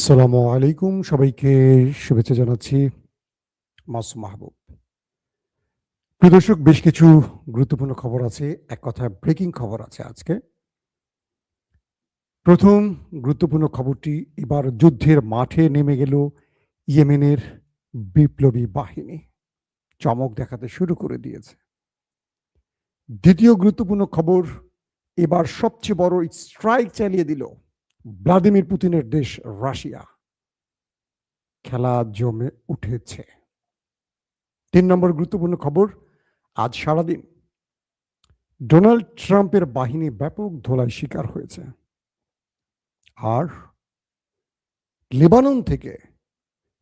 আসসালামু আলাইকুম। সবাইকে শুভেচ্ছা জানাচ্ছি। মাসুম মাহবুব। প্রিয় দর্শক, বেশ কিছু গুরুত্বপূর্ণ খবর আছে। এক কথায় ব্রেকিং খবর আছে আজকে। প্রথম গুরুত্বপূর্ণ খবরটি, এবার যুদ্ধের মাঠে নেমে গেল ইয়েমেনের বিপ্লবী বাহিনী। চমক দেখাতে শুরু করে দিয়েছে। দ্বিতীয় গুরুত্বপূর্ণ খবর, এবার সবচেয়ে বড় স্ট্রাইক চালিয়ে দিল ভ্লাদিমির পুতিনের দেশ রাশিয়া। খেলা জমে উঠেছে। ৩ নম্বর গুরুত্বপূর্ণ খবর, আজ সারাদিন ডোনাল্ড ট্রাম্পের বাহিনী ব্যাপক ধোলাই শিকার হয়েছে। আর লেবানন থেকে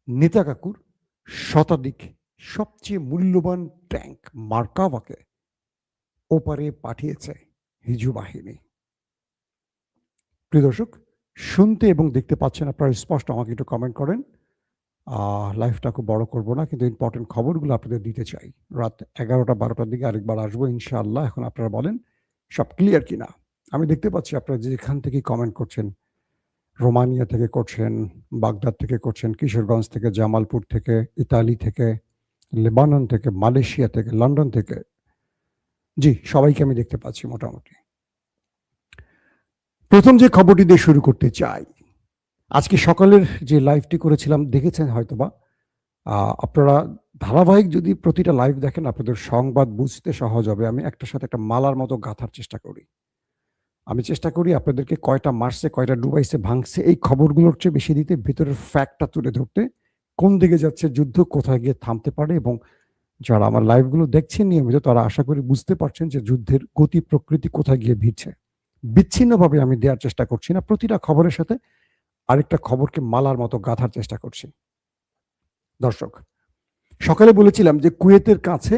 নেতাকাকুর শতাধিক সবচেয়ে মূল্যবান ট্যাঙ্ক মার্কাভাকে ওপারে পাঠিয়েছে হিজু বাহিনী। প্রিয় দর্শক, শুনতে এবং দেখতে পাচ্ছেন আপনারা স্পষ্ট, আমাকে একটু কমেন্ট করেন। লাইভটা খুব বড় করব না, কিন্তু ইম্পর্টেন্ট খবরগুলো আপনাদের দিতে চাই। রাত 11টা-12টার দিকে আরেকবার আসবো ইনশাআল্লাহ। এখন আপনারা বলেন সব ক্লিয়ার কিনা। আমি দেখতে পাচ্ছি আপনারা যেখান থেকে কমেন্ট করছেন, রোমানিয়া থেকে করছেন, বাগদাদ থেকে করছেন, কিশোরগঞ্জ থেকে, জামালপুর থেকে, ইতালি থেকে, লেবানন থেকে, মালয়েশিয়া থেকে, লন্ডন থেকে। জি, সবাইকে আমি দেখতে পাচ্ছি মোটামুটি। প্রথম যে খবরটি দিয়ে শুরু করতে চাই, আজকে সকালের যে লাইভটি করেছিলাম দেখেছেন হয়তোবা। আপনারা ধারাবাহিক যদি প্রতিটা লাইভ দেখেন আপনাদের সংবাদ বুঝতে সহজ হবে। আমি একটার সাথে একটা মালার মতো গাঁথার চেষ্টা করি। আমি চেষ্টা করি আপনাদেরকে কয়টা মারছে, কয়টা ডুবাইছে, ভাঙছে, এই খবরগুলোর চেয়ে বেশি দিতে, ভিতরের ফ্যাক্টটা তুলে ধরতে, কোন দিকে যাচ্ছে যুদ্ধ, কোথায় গিয়ে থামতে পারে। এবং যারা আমার লাইভগুলো দেখছেন নিয়মিত, তারা আশা করি বুঝতে পারছেন যে যুদ্ধের গতি প্রকৃতি কোথায় গিয়ে ভিড়ছে। বিচ্ছিন্নভাবে আমি দেওয়ার চেষ্টা করছি না, প্রতিটা খবরের সাথে আরেকটা খবরকে মালার মতো গাঁথার চেষ্টা করছি। দর্শক, সকালে বলেছিলাম যে কুয়েতের কাছে,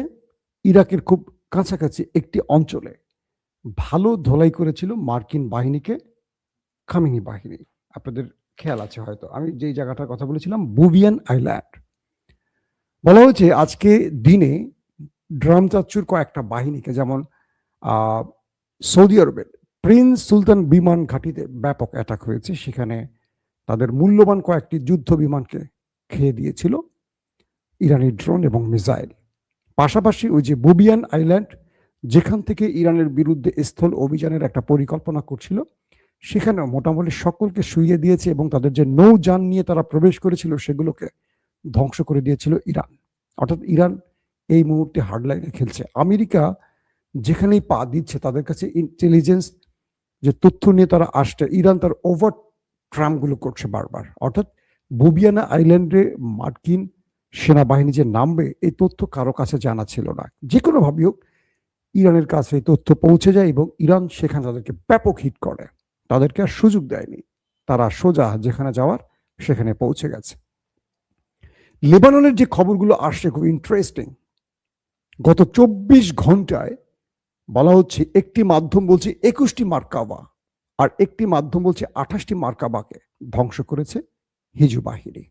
ইরাকের খুব কাছাকাছি একটি অঞ্চলে ভালো ধোলাই করেছিল মার্কিন বাহিনীকে খামেনি বাহিনী। আপনাদের খেয়াল আছে হয়তো, আমি যেই জায়গাটার কথা বলেছিলাম, বুবিয়ান আইল্যান্ড। বলা হয়েছে আজকে দিনে ড্রাম চাচ্চুর কয়েকটা বাহিনীকে, যেমন সৌদি আরবের প্রিন্স সুলতান বিমান ঘাঁটিতে ব্যাপক অ্যাটাক হয়েছে। সেখানে তাদের মূল্যবান কয়েকটি যুদ্ধ বিমানকে খেয়ে দিয়েছিল ইরানি ড্রোন এবং মিসাইল। পাশাপাশি ওই যে বুবিয়ান আইল্যান্ড, যেখান থেকে ইরানের বিরুদ্ধে স্থল অভিযানের একটা পরিকল্পনা করছিল, সেখানেও মোটামুটি সকলকে শুইয়ে দিয়েছে এবং তাদের যে নৌযান নিয়ে তারা প্রবেশ করেছিল সেগুলোকে ধ্বংস করে দিয়েছিল ইরান। অর্থাৎ ইরান এই মুহূর্তে হার্ডলাইনে খেলছে। আমেরিকা যেখানেই পা দিচ্ছে, তাদের কাছে ইন্টেলিজেন্স যে তথ্য নিয়ে তারা আসছে, ইরান তার ওভার ট্রাম্পগুলো করছে বারবার। অর্থাৎ বুবিয়ানা আইল্যান্ডে মার্কিন সেনাবাহিনী যে নামবে, এই তথ্য কারো কাছে জানা ছিল না। যে কোনোভাবেই হোক ইরানের কাছে এই তথ্য পৌঁছে যায় এবং ইরান সেখানে তাদেরকে ব্যাপক হিট করে। তাদেরকে আর সুযোগ দেয়নি, তারা সোজা যেখানে যাওয়ার সেখানে পৌঁছে গেছে। লেবাননের যে খবরগুলো আসছে খুব ইন্টারেস্টিং। গত 24 ঘন্টায় বলা হচ্ছে, একটি মাধ্যম বলছে 21টি মার্কাবা, আর একটি মাধ্যম বলছে 28টি মার্কাবাকে ধ্বংস করেছে হিজু বাহিনী।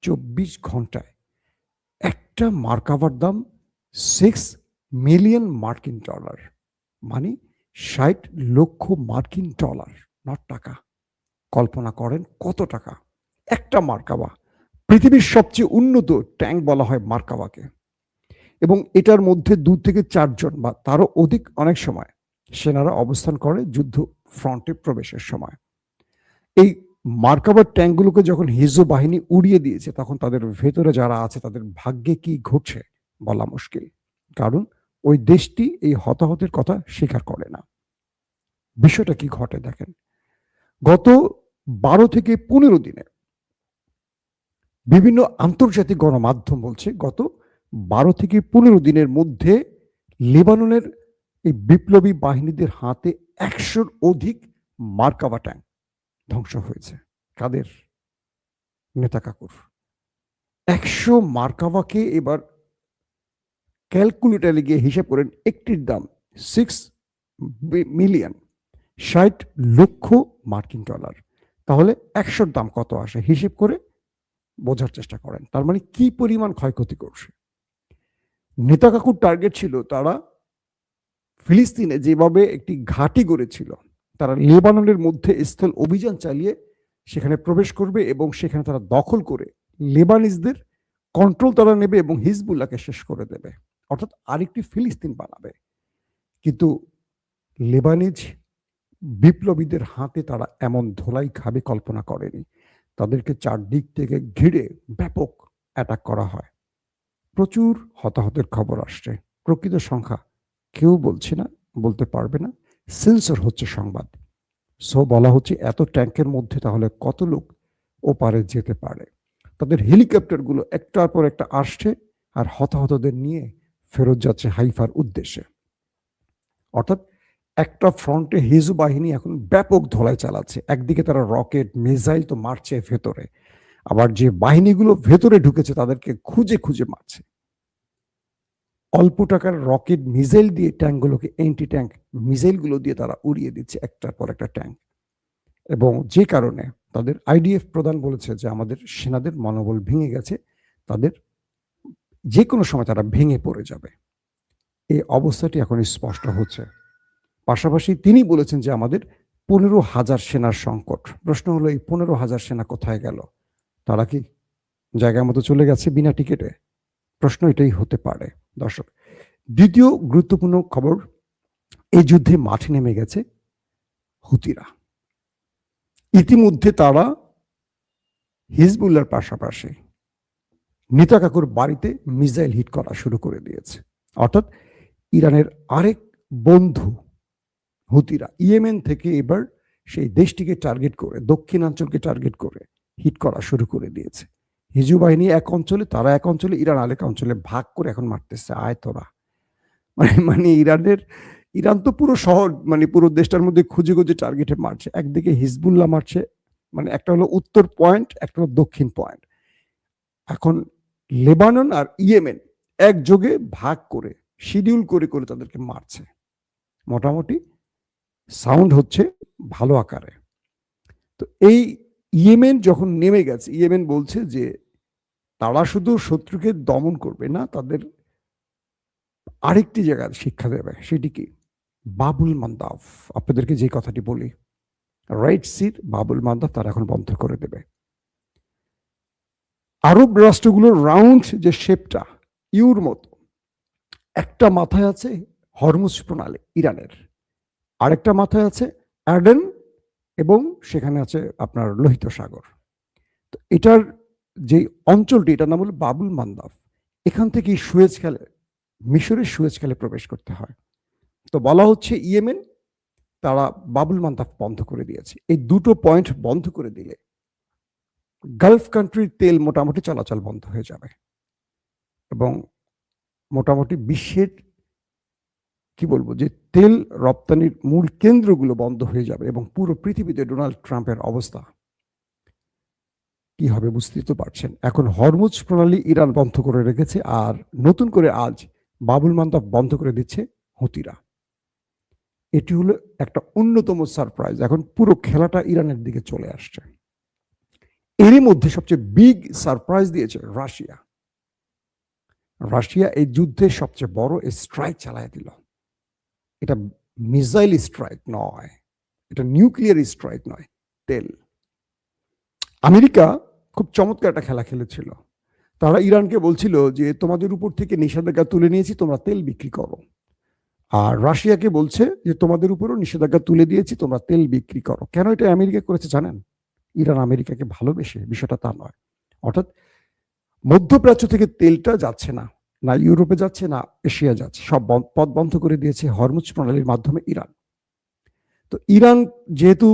24 ঘন্টায় একটা মার্কাবার দাম $6 মিলিয়ন, মানে 60 লক্ষ মার্কিন ডলার, নট টাকা। কল্পনা করেন কত টাকা একটা মার্কাবা। পৃথিবীর সবচেয়ে উন্নত ট্যাঙ্ক বলা হয় মার্কাবাকে, এবং এটার মধ্যে 2 থেকে 4 জন বা তারও অধিক অনেক সময় সেনারা অবস্থান করে যুদ্ধ ফ্রন্টে প্রবেশের সময়। এই মার্কাবার ট্যাঙ্কগুলোকে যখন হিজবুত বাহিনী উড়িয়ে দিয়েছে, তখন তাদের ভেতরে যারা আছে তাদের ভাগ্যে কি ঘটছে বলা মুশকিল। কারণ ওই দেশটি এই হতাহতের কথা স্বীকার করে না। বিষয়টা কি ঘটে দেখেন। গত 12 থেকে 15 দিনে বিভিন্ন আন্তর্জাতিক গণমাধ্যম বলছে, গত 12 থেকে 15 দিনের মধ্যে লেবাননের এই বিপ্লবী বাহিনীদের হাতে 100-র অধিক মার্কাবা ট্যাঙ্ক ধ্বংস হয়েছে। কাদের? নেতা কাকুর। 100 মার্কাবাকে এবার ক্যালকুলেটারে গিয়ে হিসাব করেন, একটির দাম $6 মিলিয়ন, 60 লক্ষ মার্কিন ডলার। তাহলে 100-র দাম কত আসে হিসেব করে বোঝার চেষ্টা করেন। তার মানে কি পরিমাণ ক্ষয়ক্ষতি করছে। নেতা কাকুর টার্গেট ছিল, তারা ফিলিস্তিনে যেভাবে একটি ঘাঁটি গড়েছিল, তারা লেবাননের মধ্যে স্থল অভিযান চালিয়ে সেখানে প্রবেশ করবে এবং সেখানে তারা দখল করে লেবানিজদের কন্ট্রোল তারা নেবে এবং হিজবুল্লাহকে শেষ করে দেবে, অর্থাৎ আরেকটি ফিলিস্তিন বানাবে। কিন্তু লেবানিজ বিপ্লবীদের হাতে তারা এমন ধোলাই খাবে কল্পনা করেনি। তাদেরকে চারদিক থেকে ঘিরে ব্যাপক অ্যাটাক করা হয়। প্রচুর হতাহতের খবর আসছে। প্রকৃত সংখ্যা কেউ বলছে না, বলতে পারবে না, সেন্সর হচ্ছে সংবাদ। সো বলা হচ্ছে এত ট্যাঙ্কের মধ্যে তাহলে কত লোক ওপারে যেতে পারে। তাদের হেলিকপ্টারগুলো একটার পর একটা আসছে আর হতাহতদের নিয়ে ফেরত যাচ্ছে হাইফার উদ্দেশ্যে। অর্থাৎ একটা ফ্রন্টে হিজবুল বাহিনী এখন ব্যাপক ধোলাই চালাচ্ছে। একদিকে তারা রকেট মিসাইল তো মারছে ভেতরে, আবার যে বাহিনীগুলো ভেতরে ঢুকেছে তাদেরকে খুঁজে খুঁজে মারছে। অল্প টাকার রকেট মিসাইল দিয়ে ট্যাঙ্কগুলোকে, এন্টি ট্যাঙ্ক মিসাইলগুলো দিয়ে তারা উড়িয়ে দিচ্ছে একটার পর একটা ট্যাঙ্ক। এবং যে কারণে তাদের আইডিএফ প্রধান বলেছে যে আমাদের সেনাদের মনোবল ভেঙে গেছে, তাদের যে কোনো সময় তারা ভেঙে পড়ে যাবে। এই অবস্থাটি এখন স্পষ্ট হচ্ছে। পাশাপাশি তিনি বলেছেন যে আমাদের 15,000 সেনার সংকট। প্রশ্ন হলো এই 15,000 সেনা কোথায় গেল? তারা কি জায়গা মতো চলে গেছে বিনা টিকেটে? প্রশ্ন এটাই হতে পারে। দর্শক, দ্বিতীয় গুরুত্বপূর্ণ খবর, এই যুদ্ধে মাঠে নেমে গেছে হুতিরা। ইতিমধ্যে তারা হিজবুল্লাহর পাশাপাশি নেতা কাকুর বাড়িতে মিসাইল হিট করা শুরু করে দিয়েছে। অর্থাৎ ইরানের আরেক বন্ধু হুতিরা ইয়েমেন থেকে এবার সেই দেশটিকে টার্গেট করে, দক্ষিণাঞ্চলকে টার্গেট করে হিট করা শুরু করে দিয়েছে। হিজবুল বাহিনী এক অঞ্চলে, তারা এক অঞ্চলে, ইরান আরেক অঞ্চলে ভাগ করে এখন মারতেছে। আয় তোরা, মানে ইরান তো পুরো শহর, মানে পুরো দেশটার মধ্যে খুঁজে খুঁজে টার্গেটে মারছে। একদিকে হিজবুল্লাহ মারছে, মানে একটা হলো উত্তর পয়েন্ট, একটা হলো দক্ষিণ পয়েন্ট। এখন লেবানন আর ইয়েমেন একযোগে ভাগ করে শিডিউল করে করে তাদেরকে মারছে। মোটামুটি সাউন্ড হচ্ছে ভালো আকারে। তো এই ইয়েমেন যখন নেমে গেছে, ইয়েমেন বলছে যে তারা শুধু শত্রুকে দমন করবে না, তাদের আরেকটি জায়গায় শিক্ষা দেবে। সেটি কি? বাবুল মান্দাব। আপনাদেরকে যে কথাটি বলি, রাইট সির বাবুল মান্দাব তারা এখন বন্ধ করে দেবে। আরব রাষ্ট্রগুলোর রাউন্ড যে শেপটা ইউর মতো, একটা মাথায় আছে হরমুজ প্রণালী ইরানের, আরেকটা মাথায় আছে অ্যাডেন, এবং সেখানে আছে আপনার লোহিত সাগর। তো এটার যে অঞ্চলটি, এটার নাম হলো বাবুল মান্দাব। এখান থেকে সুয়েজ খালে, মিশরের সুয়েজ খালে প্রবেশ করতে হয়। তো বলা হচ্ছে ইয়েমেন তারা বাবুল মান্দাব বন্ধ করে দিয়েছে। এই দুটো পয়েন্ট বন্ধ করে দিলে গালফ কান্ট্রির তেল মোটামুটি চলাচল বন্ধ হয়ে যাবে এবং মোটামুটি বিশ্বের কি বলবো যে তেল রপ্তানির মূল কেন্দ্রগুলো বন্ধ হয়ে যাবে এবং পুরো পৃথিবীতে ডোনাল্ড ট্রাম্পের অবস্থা কি হবে বুঝতেই তো পারছেন। এখন হরমুজ প্রণালী ইরান বন্ধ করে রেখেছে, আর নতুন করে আজ বাবুল মান্দাব বন্ধ করে দিচ্ছে হুতিরা। এটি হলো একটা অন্যতম সারপ্রাইজ। এখন পুরো খেলাটা ইরানের দিকে চলে আসছে। এরই মধ্যে সবচেয়ে বিগ সারপ্রাইজ দিয়েছে রাশিয়া। রাশিয়া এই যুদ্ধে সবচেয়ে বড় স্ট্রাইক চালায় দিল। এটা মিসাইল স্ট্রাইক নয়, এটা নিউক্লিয়ার স্ট্রাইক নয়, তেল। আমেরিকা খুব চমৎকার একটা খেলা খেলেছিল। তারা ইরানকে বলছিল যে তোমাদের উপর থেকে নিষেধাজ্ঞা তুলে নিয়েছি, তোমরা তেল বিক্রি করো। আর রাশিয়াকে বলছে যে তোমাদের উপরও নিষেধাজ্ঞা তুলে দিয়েছি, তোমরা তেল বিক্রি করো। কেন এটা আমেরিকা করেছে জানেন? ইরান আমেরিকাকে ভালোবেসে, বিষয়টা তা নয়। অর্থাৎ মধ্যপ্রাচ্য থেকে তেলটা যাচ্ছে না, না ইউরোপে যাচ্ছে না এশিয়া যাচ্ছে, সব পথ বন্ধ করে দিয়েছে হরমুজ প্রণালীর মাধ্যমে ইরান। তো ইরান যেহেতু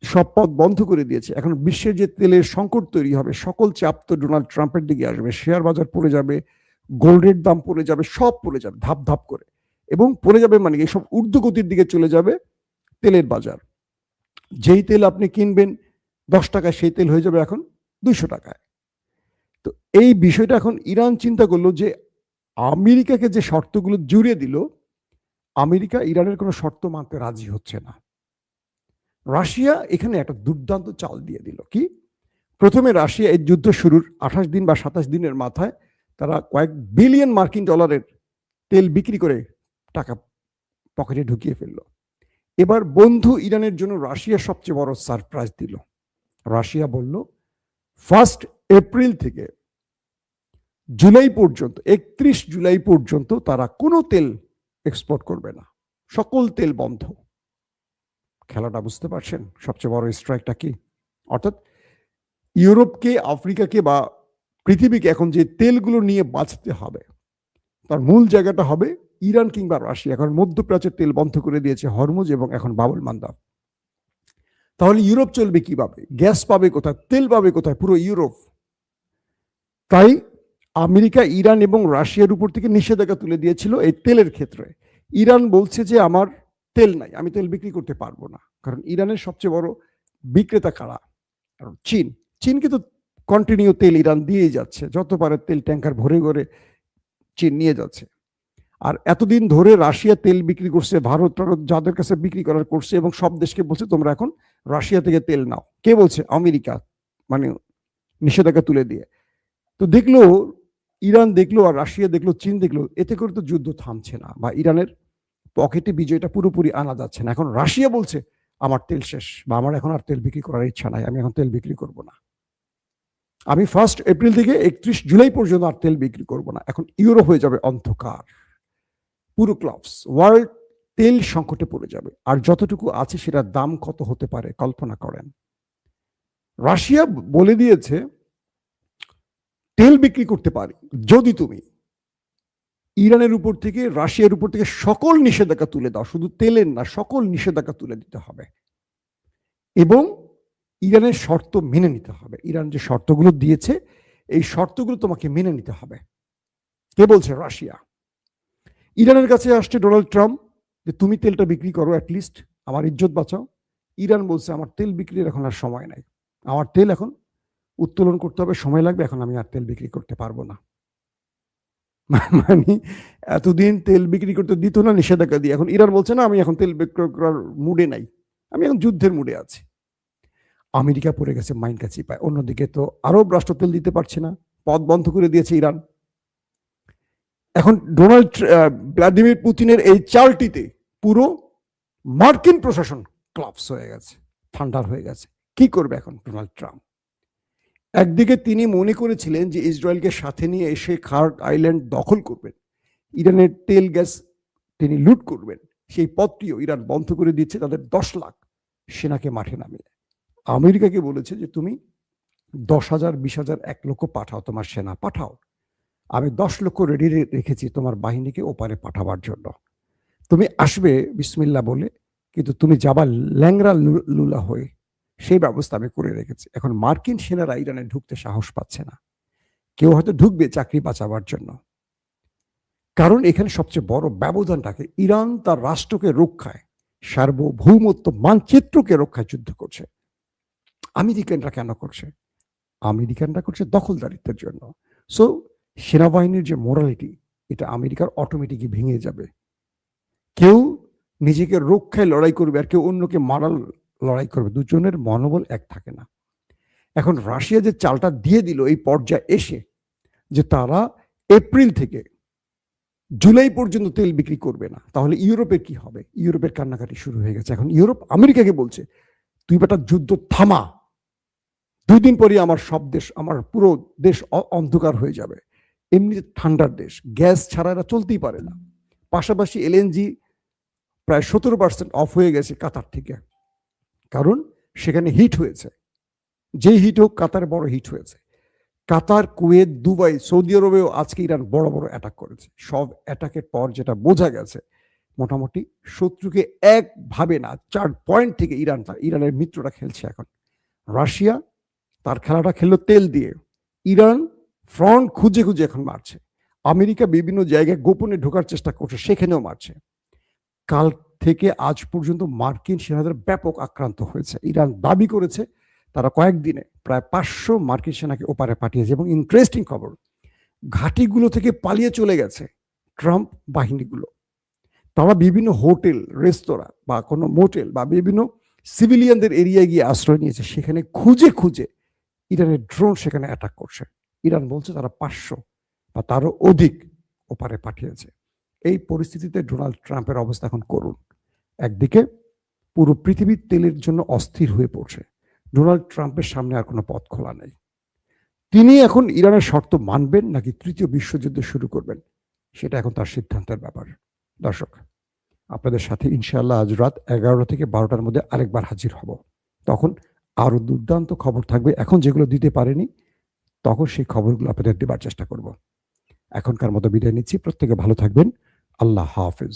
সব পথ বন্ধ করে দিয়েছে, এখন বিশ্বের যে তেলের সংকট তৈরি হবে, সকল চাপ তো ডোনাল্ড ট্রাম্পের দিকে আসবে। শেয়ার বাজার পড়ে যাবে, গোল্ডের দাম পড়ে যাবে, সব পড়ে যাবে ধাপ ধাপ করে, এবং পড়ে যাবে মানে এইসব ঊর্ধ্বগতির দিকে চলে যাবে তেলের বাজার। যেই তেল আপনি কিনবেন 10 টাকায়, সেই তেল হয়ে যাবে এখন 200 টাকায়। তো এই বিষয়টা এখন ইরান চিন্তা করলো যে আমেরিকাকে যে শর্তগুলো জুড়ে দিল, আমেরিকা ইরানের কোনো শর্ত মানতে রাজি হচ্ছে না। রাশিয়া এখানে একটা দুর্দান্ত চাল দিয়ে দিল। কি? প্রথমে রাশিয়া এই যুদ্ধ শুরুর 28 দিন বা 27 দিনের মাথায় তারা কয়েক বিলিয়ন মার্কিন ডলারের তেল বিক্রি করে টাকা পকেটে ঢুকিয়ে ফেলল। এবার বন্ধু ইরানের জন্য রাশিয়া সবচেয়ে বড় সারপ্রাইজ দিল। রাশিয়া বলল 1 এপ্রিল থেকে জুলাই পর্যন্ত, 31 জুলাই পর্যন্ত তারা কোনো তেল এক্সপোর্ট করবে না, সকল তেল বন্ধ। খেলাটা বুঝতে পারছেন? সবচেয়ে বড় স্ট্রাইকটা কি? অর্থাৎ ইউরোপকে, আফ্রিকাকে বা পৃথিবীকে এখন যে তেলগুলো নিয়ে বাঁচতে হবে তার মূল জায়গাটা হবে ইরান কিংবা রাশিয়া। কারণ মধ্যপ্রাচ্যের তেল বন্ধ করে দিয়েছে হরমুজ এবং এখন বাবুল মান্দাব। তাহলে ইউরোপ চলবে কিভাবে? গ্যাস পাবে কোথায়? তেল পাবে কোথায়? পুরো ইউরোপ। তাই আমেরিকা ইরান এবং রাশিয়ার উপর থেকে নিষেধাজ্ঞা তুলে দিয়েছিল এই তেলের ক্ষেত্রে। ইরান বলছে যে আমার তেল নাই, আমি তেল বিক্রি করতে পারবো না। কারণ ইরানের সবচেয়ে বড় বিক্রেতা কারা? চীন। চীনকে তো কন্টিনিউ তেল ইরান দিয়েই যাচ্ছে, যত পারে তেল ট্যাঙ্কার ভরে ভরে চীন নিয়ে যাচ্ছে। আর এতদিন ধরে রাশিয়া তেল বিক্রি করছে, ভারত যাদের কাছে বিক্রি করার করছে, এবং সব দেশকে বলছে তোমরা এখন রাশিয়া থেকে তেল নাও। কে বলছে? আমেরিকা, মানে নিষেধাজ্ঞা তুলে দিয়ে। তো দেখলো ইরান, দেখলো আর রাশিয়া দেখলো, চীন দেখলো, এতে করে তো যুদ্ধ থামছে না, বা ইরানের পকেটে বিজয়টা পুরোপুরি আনা যাচ্ছে না। এখন রাশিয়া বলছে আমার তেল শেষ, বা আমার এখন আর তেল বিক্রি করার ইচ্ছা নাই, আমি এখন তেল বিক্রি করব না, আমি 1 এপ্রিল থেকে 31 জুলাই পর্যন্ত আর তেল বিক্রি করব না। এখন ইউরোপ হয়ে যাবে অন্ধকার, পুরো ক্লাবস ওয়ার্ল্ড তেল সংকটে পড়ে যাবে। আর যতটুকু আছে সেটার দাম কত হতে পারে কল্পনা করেন। রাশিয়া বলে দিয়েছে তেল বিক্রি করতে পারি যদি তুমি ইরানের উপর থেকে, রাশিয়ার উপর থেকে সকল নিষেধাজ্ঞা তুলে দাও, শুধু তেলের না, সকল নিষেধাজ্ঞা তুলে দিতে হবে, এবং ইরানের শর্ত মেনে নিতে হবে। ইরান যে শর্তগুলো দিয়েছে এই শর্তগুলো তোমাকে মেনে নিতে হবে। কে বলছে? রাশিয়া। ইরানের কাছে আসছে ডোনাল্ড ট্রাম্প যে তুমি তেলটা বিক্রি করো, অ্যাটলিস্ট আমার ইজ্জত বাঁচাও। ইরান বলছে আমার তেল বিক্রির এখন আর সময় নাই, আমার তেল এখন উত্তোলন করতে হবে, সময় লাগবে, এখন আমি আর তেল বিক্রি করতে পারবো না। মানে এতদিন তেল বিক্রি করতে দিত না নিষেধাজ্ঞা দিয়ে, এখন ইরান বলছে না আমি এখন তেল বিক্রি করার মুডে নাই, আমি এখন যুদ্ধের মুডে আছি। আমেরিকা পড়ে গেছে মাইন কাছি পায়। অন্যদিকে তো আরব রাষ্ট্র তেল দিতে পারছে না, পথ বন্ধ করে দিয়েছে ইরান। এখন ভ্লাদিমির পুতিনের এই চালটিতে পুরো মার্কিন প্রশাসন ক্লাপস হয়ে গেছে, ঠান্ডার হয়ে গেছে। কি করবে এখন ডোনাল্ড ট্রাম্প? একদিকে তিনি মনে করেছিলেন যে ইসরায়েলকে সাথে নিয়ে এসে খার্ক আইল্যান্ড দখল করবেন, ইরানের তেল গ্যাস তিনি লুট করবেন। সেই পথটিও ইরান বন্ধ করে দিচ্ছে, তাদের 10 লাখ সেনাকে মাঠে নামিয়ে। আমেরিকাকে বলেছে যে তুমি 10,000, 20,000, 1 লক্ষ পাঠাও, তোমার সেনা পাঠাও, আমি 10 লক্ষ রেডি রেখেছি তোমার বাহিনীকে ওপারে পাঠাবার জন্য। তুমি আসবে বিসমিল্লাহ বলে, কিন্তু তুমি যাবা ল্যাংরা লুলা হয়ে, সেই ব্যবস্থা আমি করে রেখেছি। এখন মার্কিন সেনারা ইরানে ঢুকতে সাহস পাচ্ছে না। কেউ হয়তো ঢুকবে চাকরি বাঁচাবার জন্য। কারণ এখানে সবচেয়ে বড় ব্যবধানটাকে, ইরান তার রাষ্ট্রকে রক্ষায়, সার্বভৌমত্ব মানচিত্রকে রক্ষায় যুদ্ধ করছে। আমেরিকানরা কেন করছে? আমেরিকানরা করছে দখলদারিত্বের জন্য। সো সেনাবাহিনীর যে মোরালিটি, এটা আমেরিকার অটোমেটিকই ভেঙে যাবে। কেউ নিজেকে রক্ষায় লড়াই করবে আর কেউ অন্যকে মারার লড়াই করবে, দুজনের মনোবল এক থাকে না। এখন রাশিয়া যে চালটা দিয়ে দিল এই পর্যায়ে এসে, যে তারা এপ্রিল থেকে জুলাই পর্যন্ত তেল বিক্রি করবে না, তাহলে ইউরোপের কি হবে? ইউরোপের কান্নাকাটি শুরু হয়ে গেছে। এখন ইউরোপ আমেরিকাকে বলছে তুই বেটা যুদ্ধ থামা, 2 দিন পরে আমার সব দেশ, আমার পুরো দেশ অন্ধকার হয়ে যাবে। এমনি ঠান্ডার দেশ, গ্যাস ছাড়া এরা চলতেই পারে না। পাশাপাশি এলএনজি প্রায় 17% অফ হয়ে গেছে কাতার থেকে, কারণ সেখানে হিট হয়েছে। যে হিট হোক, কাতার বড় হিট হয়েছে। কাতার, কুয়েত, দুবাই, সৌদি আরবেও আজকে ইরান বড় বড় অ্যাটাক করেছে। সব অ্যাটাকের পর যেটা বোঝা গেছে, মোটামুটি শত্রুকে একভাবে না 4 পয়েন্ট থেকে ইরানের মিত্ররা খেলছে। এখন রাশিয়া তার খেলাটা খেললো তেল দিয়ে, ইরান ফ্রন্ট খুঁজে খুঁজে এখন মারছে। আমেরিকা বিভিন্ন জায়গায় গোপনে ঢোকার চেষ্টা করছে, সেখানেও মারছে। কাল থেকে আজ পর্যন্ত মার্কিন সেনাদের ব্যাপক আক্রান্ত হয়েছে। ইরান দাবি করেছে তারা কয়েকদিনে প্রায় 500 মার্কিন সেনাকে ওপারে পাঠিয়েছে। এবং ইন্টারেস্টিং খবর, ঘাঁটিগুলো থেকে পালিয়ে চলে গেছে ট্রাম্প বাহিনীগুলো। তারা বিভিন্ন হোটেল, রেস্তোরাঁ বা কোনো মোটেল বা বিভিন্ন সিভিলিয়ানদের এরিয়ায় গিয়ে আশ্রয় নিয়েছে। সেখানে খুঁজে খুঁজে ইরানের ড্রোন সেখানে অ্যাটাক করছে। ইরান বলছে তারা 500 বা তারও অধিক ওপারে পাঠিয়েছে। এই পরিস্থিতিতে ডোনাল্ড ট্রাম্পের অবস্থা এখন করুন। একদিকে পুরো পৃথিবীর তেলের জন্য অস্থির হয়ে পড়ছে, ডোনাল্ড ট্রাম্পের সামনে আর কোনো পথ খোলা নেই। তিনি এখন ইরানের শর্ত মানবেন নাকি তৃতীয় বিশ্বযুদ্ধ শুরু করবেন, সেটা এখন তার সিদ্ধান্তের ব্যাপার। দর্শক, আপনাদের সাথে ইনশাআল্লাহ আজ রাত 11টা থেকে 12টার মধ্যে আরেকবার হাজির হব। তখন আরো দুর্দান্ত খবর থাকবে। এখন যেগুলো দিতে পারিনি, তখন সেই খবরগুলো আপনাদের দেবার চেষ্টা করব। এখনকার মতো বিদায় নিচ্ছি। প্রত্যেকে ভালো থাকবেন। আল্লাহ হাফেজ।